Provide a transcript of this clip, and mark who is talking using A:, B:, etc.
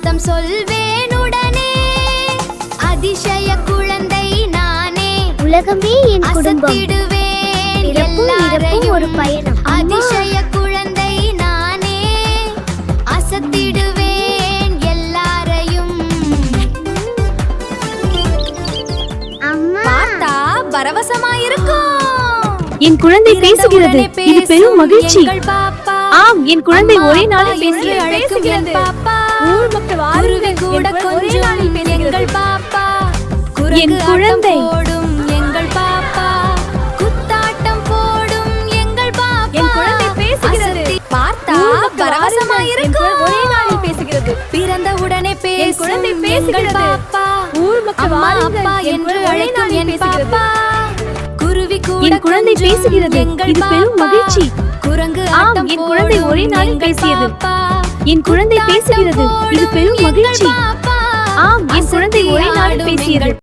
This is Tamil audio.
A: அர்த்தம் சொல்வேன் உடனே. அதிசய குழந்தை நானே,
B: உலகமே என் குடும்பம்,
A: அசத்திடுவேன்
B: பிறப்பும் இறப்பும் ஒரு பயணம்.
A: அதிசய குழந்தை நானே, அசத்திடுவேன் எல்லாரையும்.
B: அம்மா,
A: பார்த்தா பரவசமாயிருக்கும்.
C: என் குழந்தை பேசுகிறது, இது பெரும் மகிழ்ச்சி.
A: எங்கள் பாப்பா,
C: ஆம், என் குழந்தை ஒரே நாளில்
A: என்று
C: பேசுகிறது.
A: அழைக்கும் என் பாப்பா.
C: ஊர் மக்கள்
A: குருவி கூட கொஞ்சம் எங்கள் பாப்பா.
C: என்
A: குரங்கு
C: குழந்தை.
A: ஆட்டம் போடும் எங்கள் பாப்பா. குத்தாட்டம் போடும் எங்கள் பாப்பா.
C: என் குழந்தை பேசுகிறது.
A: அசத்தி பார்த்தா பரவசமாயிருக்கும்.
C: ஒரே நாளில் பேசுகிறது.
A: பிறந்த உடனே
C: என் குழந்தை
A: பேசும்
C: பேசுகிறது.
A: எங்கள் பாப்பா.
C: ஊர் மக்கள்
A: அம்மா
C: வாருங்கள்,
A: அப்பா
C: என்
A: என்று
C: குழந்தை ஒரே
A: அழைக்கும்
C: நாளில்
A: என்
C: பேசுகிறது.
A: பாப்பா. குருவி கூட
C: என் குழந்தை
A: கொஞ்சம்
C: பேசுகிறது,
A: எங்கள்
C: இது பெரும்
A: பாப்பா.
C: மகிழ்ச்சி.
A: குரங்கு
C: ஆம்,
A: ஆட்டம்
C: என் குழந்தை
A: போடும்
C: ஒரே நாளில்
A: எங்கள்
C: பேசியது.
A: பாப்பா.
C: என் குழந்தை பேசுகிறது, இது பெரும் மகிழ்ச்சி. ஆம், என் குழந்தை ஒரே நாளில்
A: அசத்தி
C: பேசியது.
A: ஆடும் எங்கள்